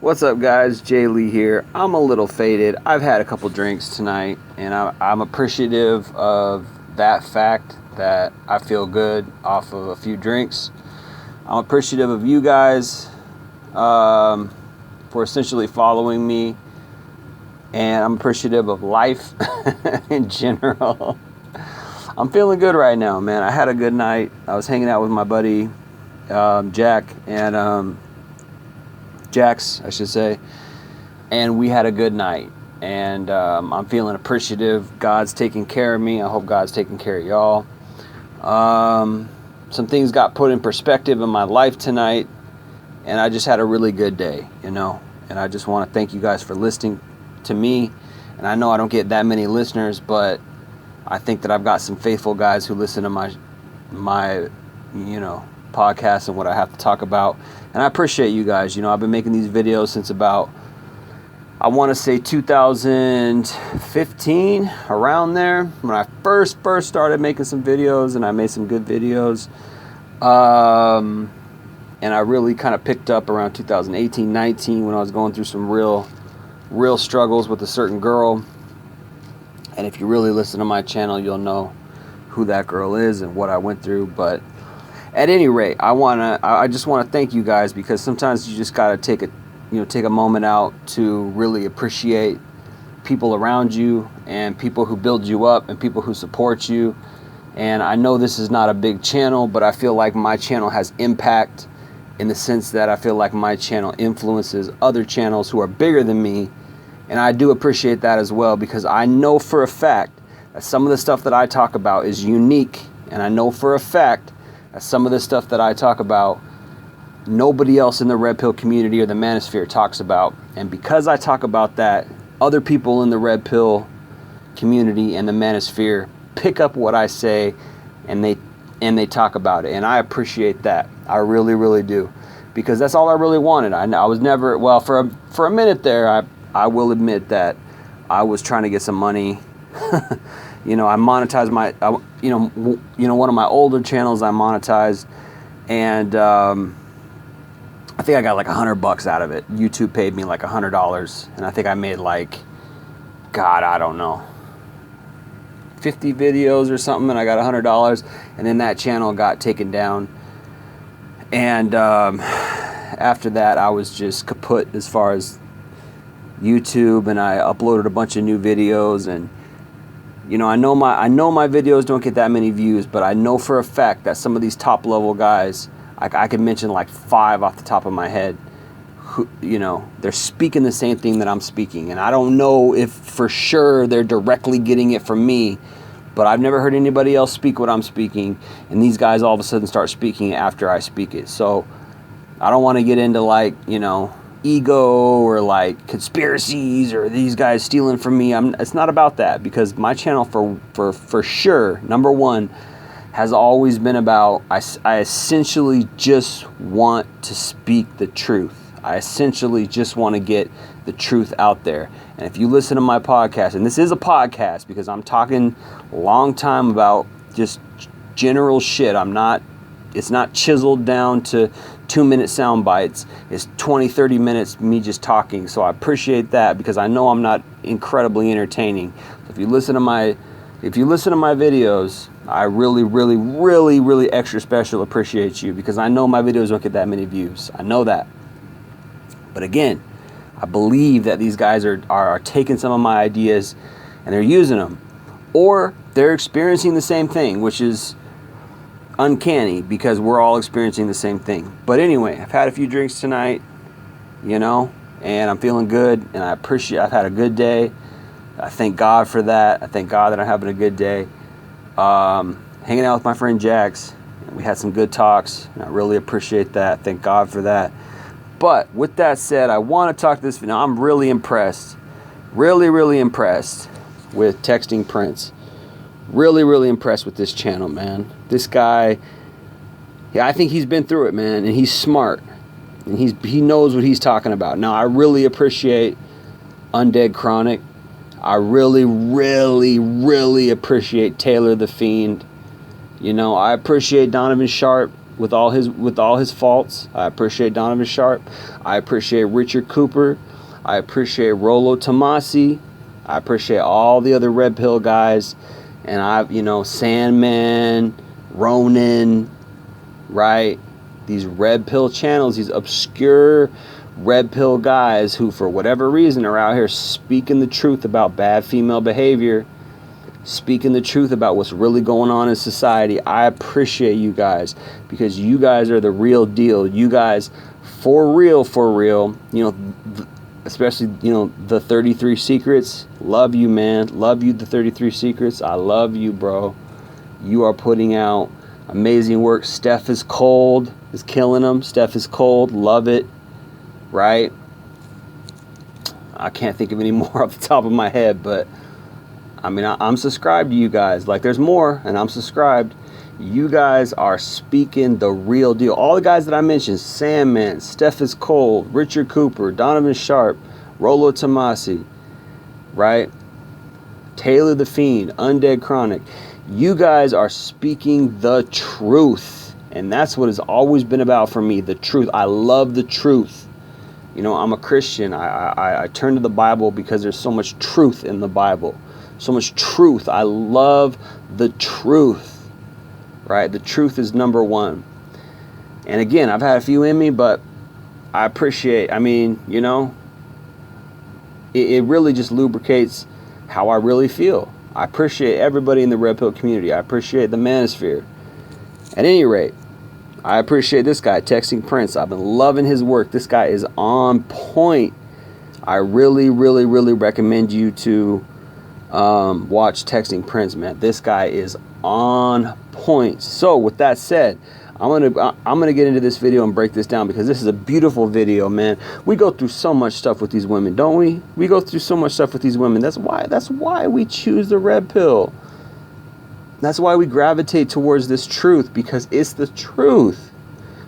What's up, guys? Jay Lee here. I'm a little faded. I've had a couple drinks tonight, and I'm appreciative of that fact that I feel good off of a few drinks. I'm appreciative of you guys for essentially following me, and I'm appreciative of life in general. I'm feeling good right now, man. I had a good night. I was hanging out with my buddy Jack and Jax, I should say, and we had a good night, and I'm feeling appreciative. God's taking care of me. I hope God's taking care of y'all. Some things got put in perspective in my life tonight, and I just had a really good day, and I just want to thank you guys for listening to me. And I know I don't get that many listeners, but I think that I've got some faithful guys who listen to my podcast and what I have to talk about. And I appreciate you guys. I've been making these videos since about, I want to say 2015, around there, when I first started making some videos, and I made some good videos. And I really kind of picked up around 2018, 19, when I was going through some real struggles with a certain girl. And if you really listen to my channel, you'll know who that girl is and what I went through. But at any rate, I just want to thank you guys, because sometimes you just got to take a moment out to really appreciate people around you and people who build you up and people who support you. And I know this is not a big channel, but I feel like my channel has impact, in the sense that I feel like my channel influences other channels who are bigger than me. And I do appreciate that as well, because I know for a fact that some of the stuff that I talk about is unique. And I know for a fact that some of the stuff that I talk about, nobody else in the Red Pill community or the Manosphere talks about. And because I talk about that, other people in the Red Pill community and the Manosphere pick up what I say, and they talk about it. And I appreciate that. I really, really do. Because that's all I really wanted. I was never, well, for a minute there, I will admit that I was trying to get some money. I monetized one of my older channels. I monetized, and I think I got like $100 out of it. YouTube paid me like $100, and I think I made like, God, I don't know, 50 videos or something, and I got $100. And then that channel got taken down, and after that, I was just kaput as far as YouTube, and I uploaded a bunch of new videos. And I know my videos don't get that many views, but I know for a fact that some of these top level guys, I can mention like 5 off the top of my head, who, they're speaking the same thing that I'm speaking. And I don't know if for sure they're directly getting it from me, but I've never heard anybody else speak what I'm speaking. And these guys all of a sudden start speaking after I speak it. So I don't want to get into like, ego or like conspiracies or these guys stealing from me. It's not about that, because my channel for sure, number one, has always been about, I essentially just want to speak the truth. I essentially just want to get the truth out there. And if you listen to my podcast, and this is a podcast because I'm talking a long time about just general shit. It's not chiseled down to 2-minute sound bites. It's 20-30 minutes me just talking. So I appreciate that, because I know I'm not incredibly entertaining. So if you listen to my videos, I really, really, really, really extra special appreciate you, because I know my videos don't get that many views. I know that. But again, I believe that these guys are taking some of my ideas and they're using them, or they're experiencing the same thing, which is uncanny, because we're all experiencing the same thing. But anyway, I've had a few drinks tonight, and I'm feeling good, and I've had a good day. I thank God for that. I thank God that I'm having a good day. Hanging out with my friend Jax, we had some good talks, and I really appreciate that. Thank God for that. But with that said, I want to talk this. Now, I'm really impressed, really, really impressed with Texting Prince. Really, really impressed with this channel, man. This guy, I think he's been through it, man, and he's smart, and he knows what he's talking about. Now, I really appreciate Undead Chronic. I really, really, really appreciate Taylor the Fiend. I appreciate Donovan Sharp. with all his faults. I appreciate Donovan Sharp. I appreciate Richard Cooper. I appreciate Rollo Tomasi. I appreciate all the other Red Pill guys. And Sandman, Ronan, right? These Red Pill channels, these obscure Red Pill guys who, for whatever reason, are out here speaking the truth about bad female behavior, speaking the truth about what's really going on in society. I appreciate you guys, because you guys are the real deal. You guys, for real, especially, the 33 Secrets. Love you, man. Love you, the 33 Secrets. I love you, bro. You are putting out amazing work. Steph is cold. Is killing them. Steph is cold. Love it. Right? I can't think of any more off the top of my head, but I mean, I'm subscribed to you guys. Like, there's more, and I'm subscribed. You guys are speaking the real deal. All the guys that I mentioned, Sandman, Steph is Cold, Richard Cooper, Donovan Sharp, Rollo Tomasi, right? Taylor the Fiend, Undead Chronic. You guys are speaking the truth. And that's what it's always been about for me, the truth. I love the truth. I'm a Christian. I turn to the Bible because there's so much truth in the Bible. So much truth. I love the truth. Right? The truth is number one. And again, I've had a few in me, but I appreciate, it really just lubricates how I really feel. I appreciate everybody in the Red Pill community. I appreciate the manosphere. At any rate, I appreciate this guy, Texting Prince. I've been loving his work. This guy is on point. I really, really, really recommend you to watch Texting Prince, man. This guy is on point. So with that said, I'm gonna get into this video and break this down, because this is a beautiful video, man. We go through so much stuff with these women, don't we? We go through so much stuff with these women. That's why we choose the Red Pill. That's why we gravitate towards this truth, because it's the truth.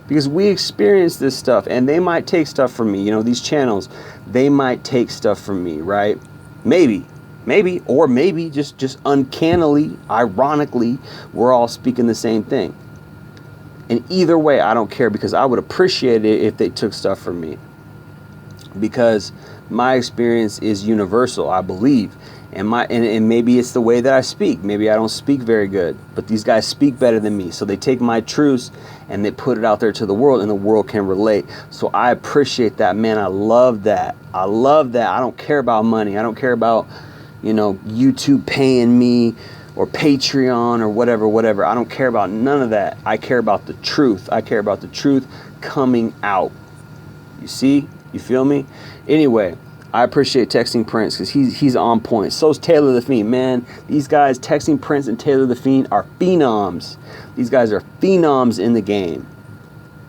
Because we experience this stuff, and they might take stuff from me. These channels, they might take stuff from me, right? Maybe, or maybe just uncannily, ironically, we're all speaking the same thing. And either way, I don't care, because I would appreciate it if they took stuff from me. Because my experience is universal, I believe. And maybe it's the way that I speak. Maybe I don't speak very good, but these guys speak better than me. So they take my truths and they put it out there to the world, and the world can relate. So I appreciate that, man. I love that. I love that. I don't care about money. I don't care about, YouTube paying me or Patreon or whatever. I don't care about none of that. I care about the truth. I care about the truth coming out. You see? You feel me? Anyway, I appreciate Texting Prince, because he's on point. So's Taylor the Fiend, man. These guys, Texting Prince and Taylor the Fiend, are phenoms. These guys are phenoms in the game.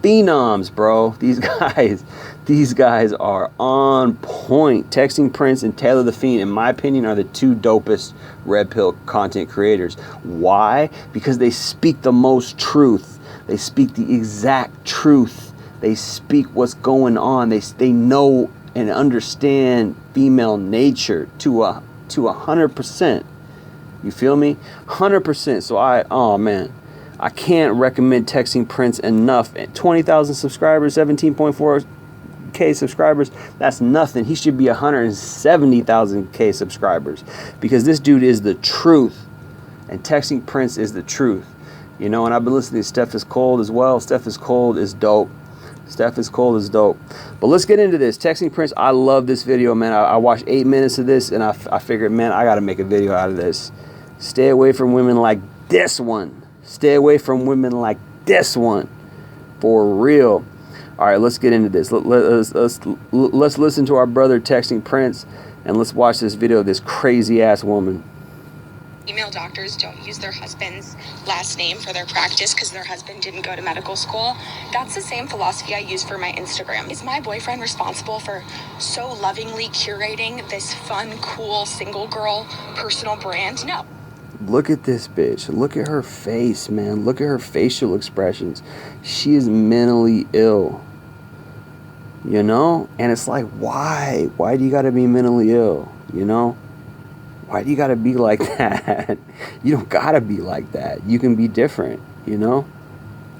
Phenoms, bro. These guys are on point. Texting Prince and Taylor the Fiend, in my opinion, are the two dopest Red Pill content creators. Why? Because they speak the most truth. They speak the exact truth. They speak what's going on. They know and understand female nature to 100%. You feel me? 100%. So I can't recommend Texting Prince enough. 20,000 subscribers, 17.4K subscribers, that's nothing. He should be 170,000K subscribers, because this dude is the truth, and Texting Prince is the truth. And I've been listening to Steph is Cold as well. Steph is Cold is dope. Steph is Cold is dope. But let's get into this. Texting Prince, I love this video, man. I watched 8 minutes of this, and I figured, man, I got to make a video out of this. Stay away from women like this one. Stay away from women like this one. For real. All right, let's get into this. Let's listen to our brother Texting Prince, and let's watch this video of this crazy-ass woman. Female doctors don't use their husband's last name for their practice because their husband didn't go to medical school. That's the same philosophy I use for my Instagram. Is my boyfriend responsible for so lovingly curating this fun, cool, single girl personal brand? No. Look at this bitch. Look at her face, man. Look at her facial expressions. She is mentally ill. And it's like, why? Why do you got to be mentally ill? Why do you got to be like that? You don't got to be like that. You can be different,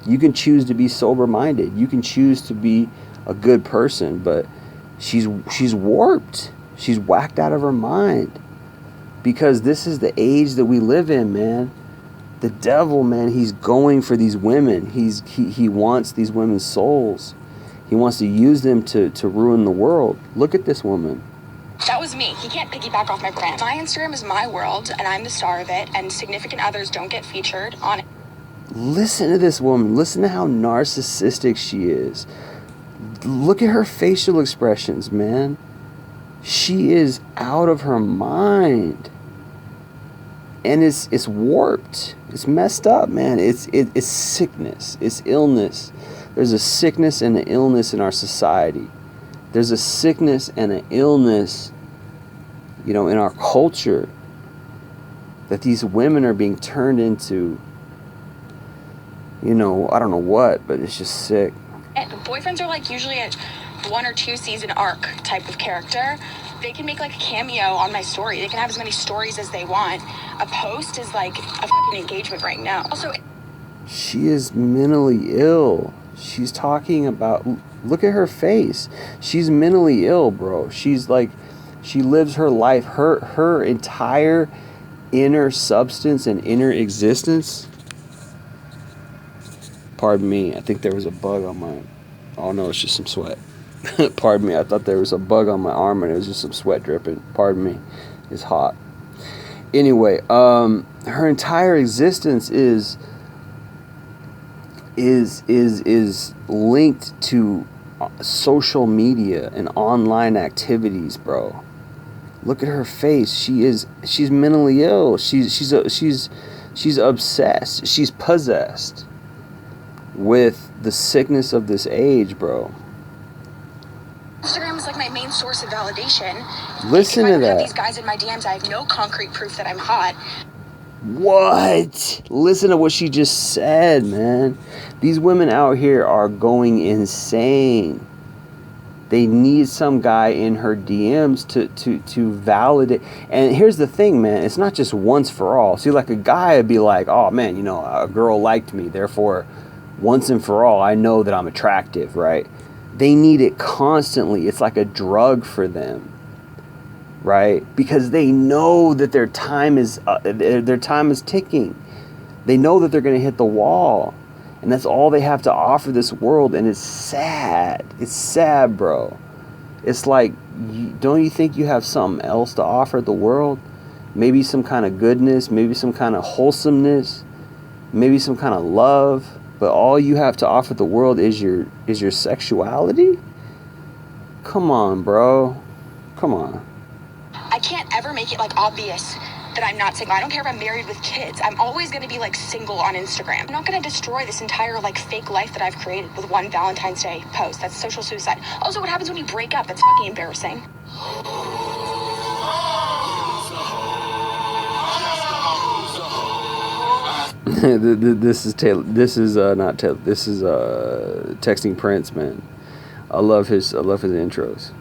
You can choose to be sober-minded. You can choose to be a good person, but she's warped. She's whacked out of her mind. Because this is the age that we live in, man. The devil, man, he's going for these women. He wants these women's souls. He wants to use them to ruin the world. Look at this woman. That was me. He can't piggyback off my brand. My Instagram is my world, and I'm the star of it, and significant others don't get featured on it. Listen to this woman. Listen to how narcissistic she is. Look at her facial expressions, man. She is out of her mind. And it's warped. It's messed up, man. It's sickness. It's illness. There's a sickness and an illness in our society. There's a sickness and an illness, in our culture, that these women are being turned into, I don't know what, but it's just sick. And boyfriends are like usually a 1 or 2 season arc type of character. They can make like a cameo on my story. They can have as many stories as they want. A post is like a fucking engagement right now. Also, she is mentally ill. She's talking about, look at her face. She's mentally ill, bro. She's like, she lives her life, her entire inner substance and inner existence. Pardon me, I think there was a bug on my, oh no, it's just some sweat. Pardon me, I thought there was a bug on my arm and it was just some sweat dripping. Pardon me, it's hot. Anyway, her entire existence is linked to social media and online activities, bro. Look at her face. She's mentally ill. She's obsessed. She's possessed with the sickness of this age, bro. Instagram is like my main source of validation. Listen to If I don't have that. these guys in my DMs, I have no concrete proof that I'm hot. What? Listen to what she just said, man. These women out here are going insane. They need some guy in her DMs to validate. And here's the thing, man. It's not just once for all. See, like a guy would be like, oh, man, a girl liked me. Therefore, once and for all, I know that I'm attractive, right? They need it constantly. It's like a drug for them, right? Because they know that their time is ticking. They know that they're going to hit the wall, and that's all they have to offer this world. And it's sad. It's sad, bro. It's like, don't you think you have something else to offer the world? Maybe some kind of goodness, maybe some kind of wholesomeness, maybe some kind of love. But all you have to offer the world is your sexuality? Come on, bro. Come on. I can't ever make it like obvious that I'm not single. I don't care if I'm married with kids. I'm always going to be like single on Instagram. I'm not going to destroy this entire like fake life that I've created with one Valentine's Day post. That's social suicide. Also, what happens when you break up? That's fucking embarrassing. This is Taylor. This is not Taylor. This is Texting Prince, man. I love his intros.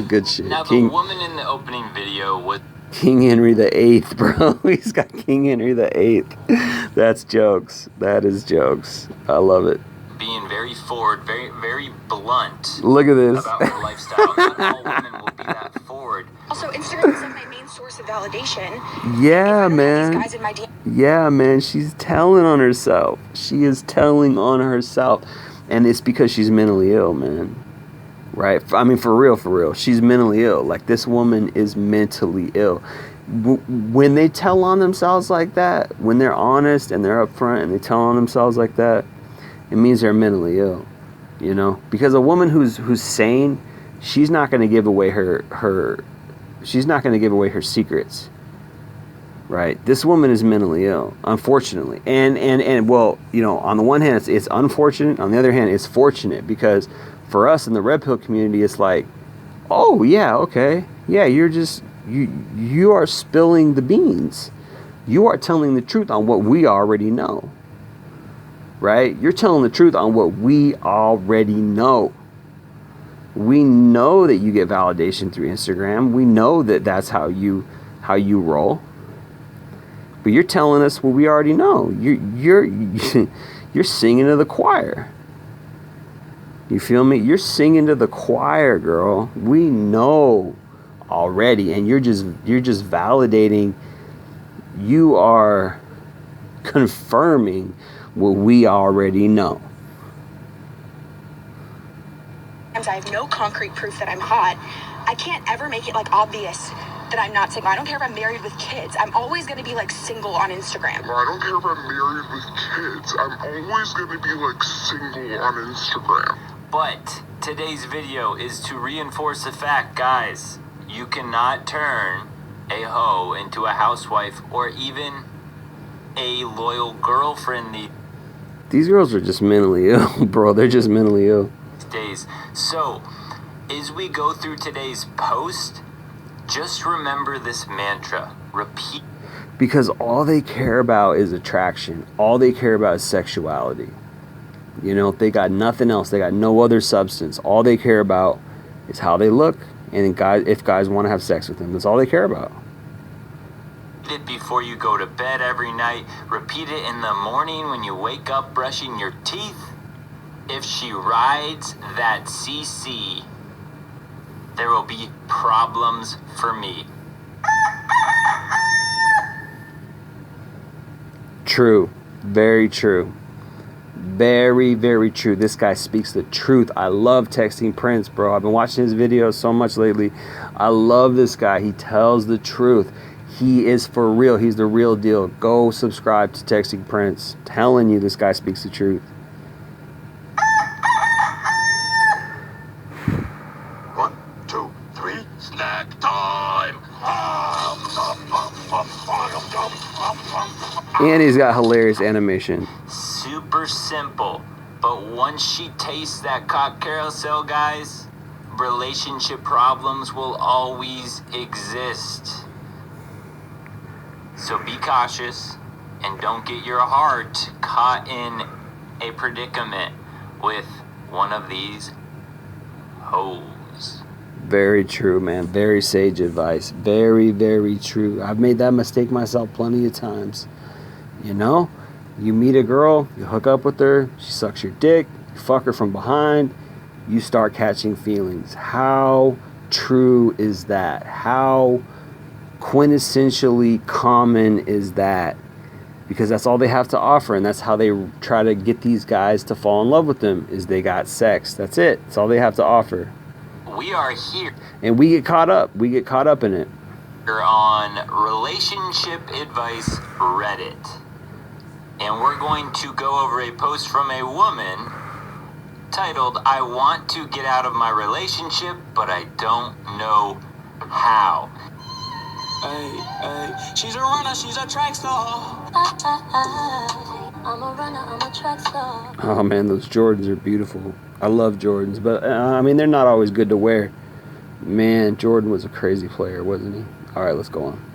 Good shit. Now the woman in the opening video was King Henry VIII, bro. He's got King Henry VIII. That's jokes. That is jokes. I love it. being very forward, very blunt. Look at this. About her lifestyle. Not all women will be that forward. Also, Instagram is like my main source of validation. Yeah, man. These guys in my DM. Yeah, man. She's telling on herself. She is telling on herself. And it's because she's mentally ill, man. Right? I mean, for real. She's mentally ill. Like, this woman is mentally ill. When they tell on themselves like that, when they're honest and they're upfront and they tell on themselves like that, it means they're mentally ill, you know? Because a woman who's sane, she's not going to give away her secrets, right? This woman is mentally ill, unfortunately. And well, you know, on the one hand, it's unfortunate. On the other hand, it's fortunate, because for us in the Red Pill community, it's like, oh, yeah, okay. Yeah, you are spilling the beans. You are telling the truth on what we already know. Right? You're telling the truth on what we already know. We know that you get validation through Instagram. We know that that's how you roll. But you're telling us what we already know. You're singing to the choir. You feel me? You're singing to the choir, girl. We know already, and you're just validating. You are confirming what we already know. I have no concrete proof that I'm hot. I can't ever make it like obvious that I'm not single. I don't care if I'm married with kids. I'm always going to be like single on Instagram. I don't care if I'm married with kids. I'm always going to be like single on Instagram. But today's video is to reinforce the fact, guys, you cannot turn a hoe into a housewife or even a loyal girlfriend These girls are just mentally ill, bro. They're just mentally ill. days. So, as we go through today's post, just remember this mantra. Repeat. Because all they care about is attraction. All they care about is sexuality. You know, they got nothing else. They got no other substance. All they care about is how they look, and if guys want to have sex with them. That's all they care about. It before you go to bed every night. Repeat it in the morning when you wake up brushing your teeth. If she rides that CC, there will be problems for me. True. Very true. Very, very true. This guy speaks the truth. I love Texting Prince, bro. I've been watching his videos so much lately. I love this guy. He tells the truth. He is for real. He's the real deal. Go subscribe to Texting Prince. Telling you, this guy speaks the truth. Snack time! And he's got hilarious animation. Super simple, but once she tastes that cock carousel, guys, relationship problems will always exist. So be cautious and don't get your heart caught in a predicament with one of these hoes. Very true, man. Very sage advice. Very, very true. I've made that mistake myself plenty of times. You know, you meet a girl, you hook up with her, she sucks your dick, you fuck her from behind, you start catching feelings. How true is that? How quintessentially common is that? Because that's all they have to offer, and that's how they try to get these guys to fall in love with them, is they got sex. That's it. That's all they have to offer. We are here And we get caught up. We get caught up in it. on Relationship Advice Reddit. And we're going to go over a post from a woman titled, I want to get out of my relationship, but I don't know how. Hey, she's a runner, she's a track star. I'm a runner, I'm a track star. Oh man, those Jordans are beautiful. I love Jordans, but I mean, they're not always good to wear. Man, Jordan was a crazy player, wasn't he? All right, let's go on.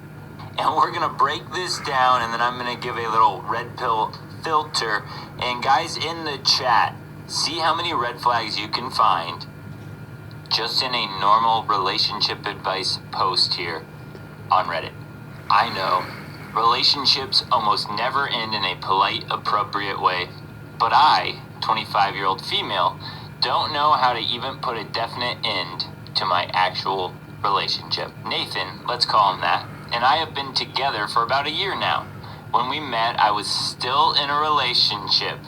And we're going to break this down, and then I'm going to give a little red pill filter. And guys in the chat, see how many red flags you can find just in a normal relationship advice post here on Reddit. I know relationships almost never end in a polite, appropriate way, but I, 25-year-old female, don't know how to even put a definite end to my actual relationship. Nathan, let's call him that, and I have been together for about a year now. When we met, I was still in a relationship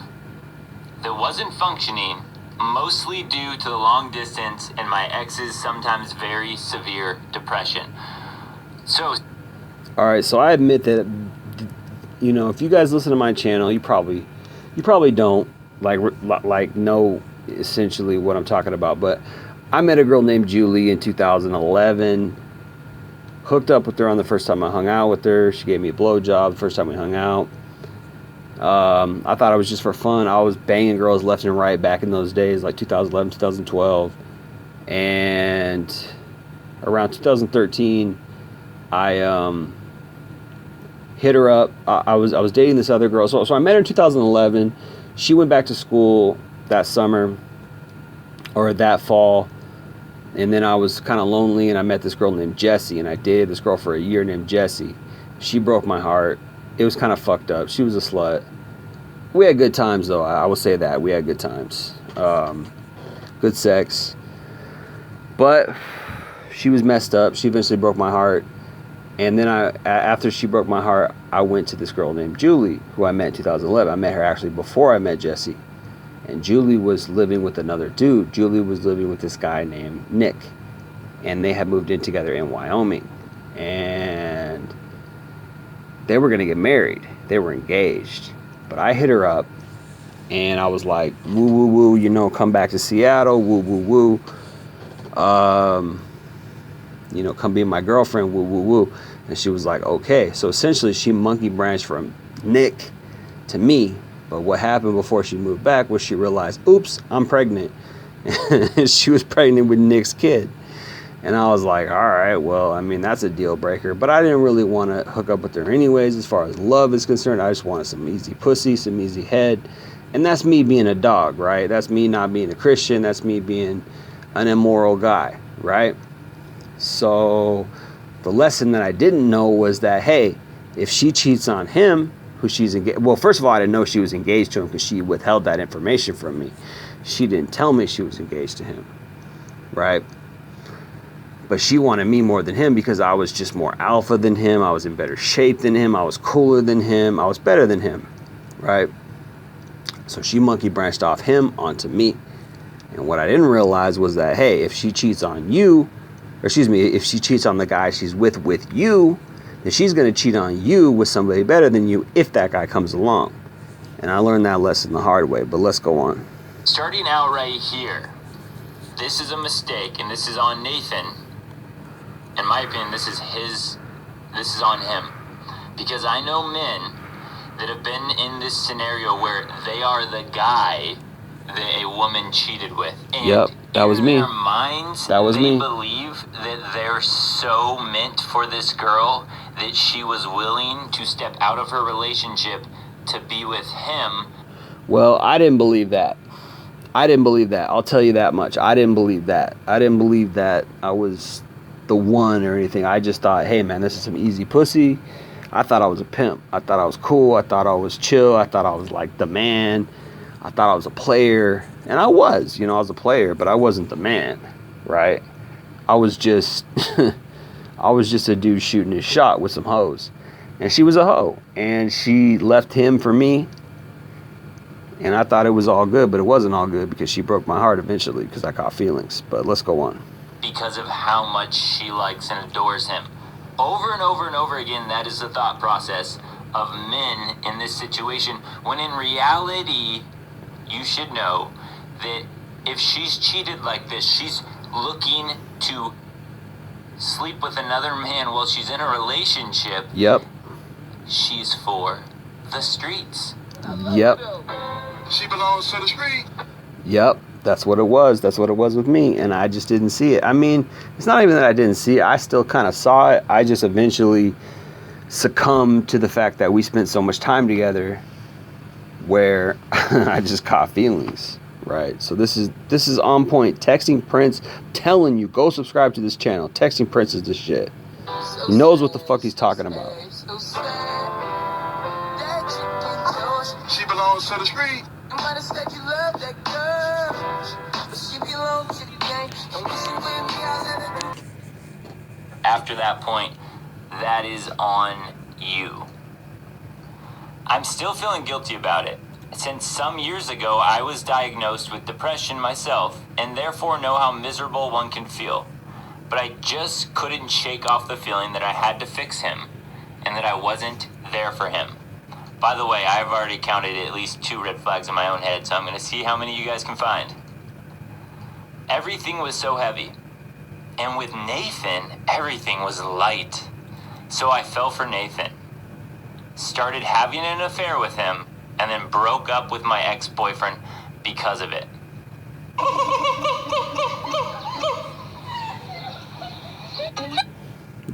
that wasn't functioning, mostly due to the long distance and my ex's sometimes very severe depression. So, All right, so I admit that, you know, if you guys listen to my channel, you probably don't like know essentially what I'm talking about. But I met a girl named Julie in 2011. Hooked up with her on the first time I hung out with her. She gave me a blowjob the first time we hung out. I thought it was just for fun. I was banging girls left and right back in those days, like 2011, 2012. And around 2013, I hit her up. I was dating this other girl. So I met her in 2011. She went back to school that summer or that fall. And then I was kind of lonely, and I met this girl named Jessie, and I dated this girl for a year named Jessie. She broke my heart. It was kind of fucked up. She was a slut. We had good times, though. I will say that. We had good times. Good sex. But she was messed up. She eventually broke my heart. And then after she broke my heart, I went to this girl named Julie, who I met in 2011. I met her actually before I met Jesse. And Julie was living with another dude. Julie was living with this guy named Nick. And they had moved in together in Wyoming. And they were going to get married. They were engaged. But I hit her up. And I was like, woo, woo, woo, you know, come back to Seattle, woo, woo, woo. You know, come be my girlfriend, woo, woo, woo. And she was like, okay. So essentially, she monkey branched from Nick to me. But what happened before she moved back was she realized, oops, I'm pregnant. She was pregnant with Nick's kid. And I was like, all right, well, I mean, that's a deal breaker. But I didn't really want to hook up with her anyways. As far as love is concerned, I just wanted some easy pussy, some easy head. And that's me being a dog, right? That's me not being a Christian. That's me being an immoral guy, right? So the lesson that I didn't know was that, hey, if she cheats on him, who she's engaged... Well, first of all, I didn't know she was engaged to him because she withheld that information from me. She didn't tell me she was engaged to him, right? But she wanted me more than him because I was just more alpha than him. I was in better shape than him. I was cooler than him. I was better than him, right? So she monkey branched off him onto me. And what I didn't realize was that, hey, if she cheats on you, or excuse me, if she cheats on the guy she's with you, then she's going to cheat on you with somebody better than you if that guy comes along. And I learned that lesson the hard way, but let's go on. Starting out right here, this is a mistake, and this is on Nathan. In my opinion, this is on him. Because I know men that have been in this scenario where they are the guy that a woman cheated with. And yep, that was me. In their minds, that was they me. believe that they're so meant for this girl that she was willing to step out of her relationship to be with him. Well, I didn't believe that. I'll tell you that much. I didn't believe that. I didn't believe that I was the one or anything. I just thought, hey man, this is some easy pussy. I thought I was a pimp. I thought I was cool. I thought I was chill. I thought I was like the man. I thought I was a player. And I was, I was a player, but I wasn't the man, right? I was just a dude shooting his shot with some hoes. And she was a hoe. And she left him for me. And I thought it was all good, but it wasn't all good because she broke my heart eventually because I caught feelings. But let's go on. Because of how much she likes and adores him. Over and over and over again, that is the thought process of men in this situation. When in reality, you should know that if she's cheated like this, she's looking to sleep with another man while she's in a relationship. Yep. She's for the streets. Yep. She belongs to the street. Yep. That's what it was. That's what it was with me. And I just didn't see it. I mean, it's not even that I didn't see it. I still kind of saw it. I just eventually succumbed to the fact that we spent so much time together where I just caught feelings, right? So this is on point. Texting Prince, telling you, go subscribe to this channel. Texting Prince is the shit. He knows what the fuck he's talking about. She belongs to the street. After that point, that is on you. I'm still feeling guilty about it. Since some years ago, I was diagnosed with depression myself, and therefore know how miserable one can feel. But I just couldn't shake off the feeling that I had to fix him, and that I wasn't there for him. By the way, I've already counted at least 2 red flags in my own head, so I'm going to see how many you guys can find. Everything was so heavy. And with Nathan, everything was light. So I fell for Nathan. Started having an affair with him, and then broke up with my ex-boyfriend because of it.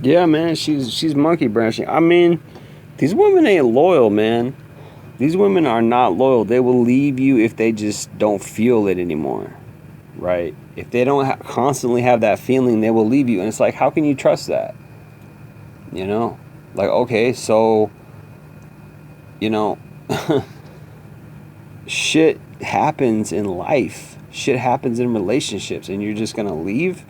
Yeah, man, she's monkey branching. I mean, these women ain't loyal, man. These women are not loyal. They will leave you if they just don't feel it anymore, right? If they don't constantly have that feeling, they will leave you. And it's like, how can you trust that? Like, okay, so you know, shit happens in life. Shit happens in relationships, and you're just gonna leave.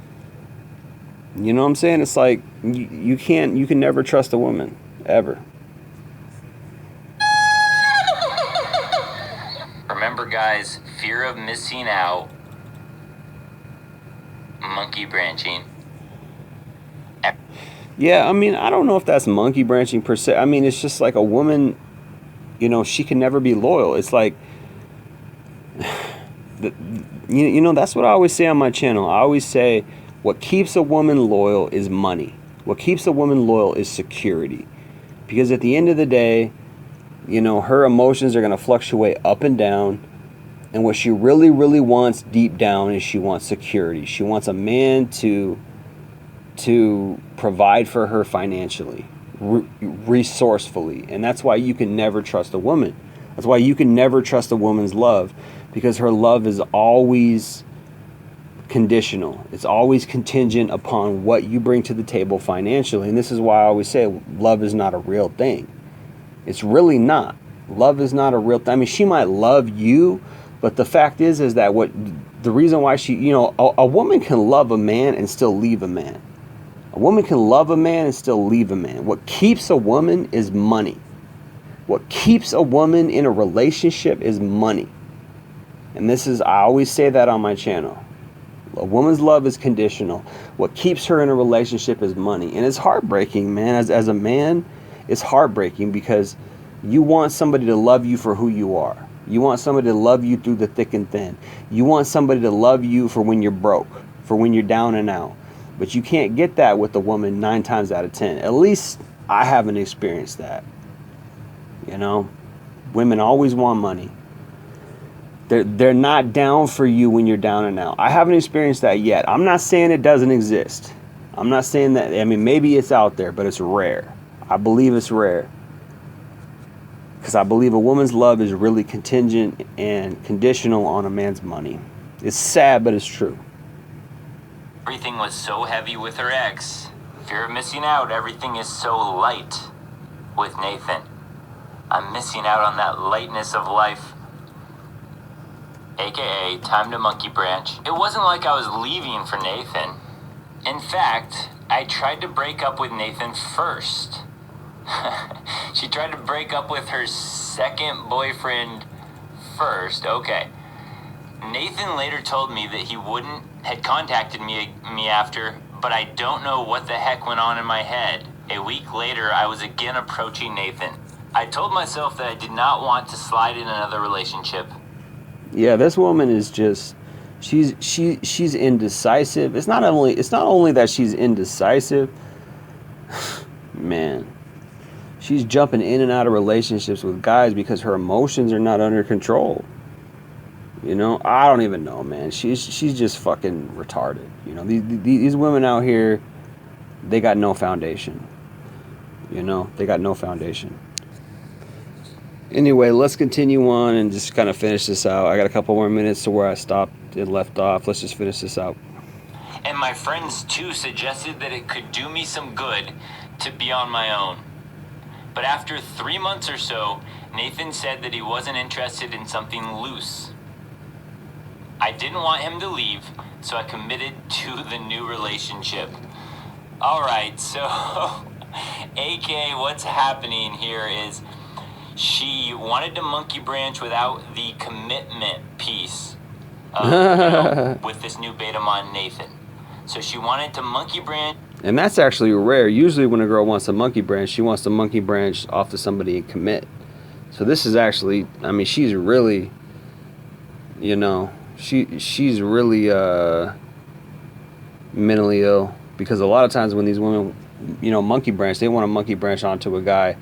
You know what I'm saying? It's like you can never trust a woman ever. Remember, guys, fear of missing out, monkey branching. Yeah, I mean, I don't know if that's monkey branching per se. I mean, it's just like a woman, you know, she can never be loyal. It's like, you know, that's what I always say on my channel. I always say, what keeps a woman loyal is money. What keeps a woman loyal is security. Because at the end of the day, you know, her emotions are going to fluctuate up and down. And what she really, really wants deep down is she wants security. She wants a man to provide for her financially, resourcefully. And that's why you can never trust a woman. That's why you can never trust a woman's love, because her love is always conditional. It's always contingent upon what you bring to the table financially. And this is why I always say love is not a real thing. It's really not. Love is not a real thing. I mean, she might love you, but the fact is that the reason why she, you know, a woman can love a man and still leave a man. A woman can love a man and still leave a man. What keeps a woman is money. What keeps a woman in a relationship is money. And this is, I always say that on my channel. A woman's love is conditional. What keeps her in a relationship is money. And it's heartbreaking, man. As a man, it's heartbreaking because you want somebody to love you for who you are. You want somebody to love you through the thick and thin. You want somebody to love you for when you're broke, for when you're down and out. But you can't get that with a woman 9 times out of 10. At least I haven't experienced that. You know, women always want money. They're not down for you when you're down and out. I haven't experienced that yet. I'm not saying it doesn't exist. I'm not saying that. I mean, maybe it's out there, but it's rare. I believe it's rare. Because I believe a woman's love is really contingent and conditional on a man's money. It's sad, but it's true. Everything was so heavy with her ex. Fear of missing out, everything is so light with Nathan. I'm missing out on that lightness of life. AKA, time to monkey branch. It wasn't like I was leaving for Nathan. In fact, I tried to break up with Nathan first. She tried to break up with her second boyfriend first. Okay. Nathan later told me that he had contacted me after, but I don't know what the heck went on in my head. A week later, I was again approaching Nathan. I told myself that I did not want to slide in another relationship. Yeah, this woman is just, she's indecisive. It's not only that she's indecisive, man. She's jumping in and out of relationships with guys because her emotions are not under control. You know, I don't even know, man. She's just fucking retarded. You know, these women out here, they got no foundation. You know, they got no foundation. Anyway, let's continue on and just kind of finish this out. I got a couple more minutes to where I stopped and left off. Let's just finish this out. And my friends too suggested that it could do me some good to be on my own. But after 3 months or so, Nathan said that he wasn't interested in something loose. I didn't want him to leave, so I committed to the new relationship. Alright, so AK, what's happening here is she wanted to monkey branch without the commitment piece of, with this new beta mon Nathan. So she wanted to monkey branch. And that's actually rare. Usually when a girl wants a monkey branch, she wants to monkey branch off to somebody and commit. So this is actually, I mean, she's really, you know, she's really mentally ill. Because a lot of times when these women, you know, monkey branch, they want to monkey branch onto a guy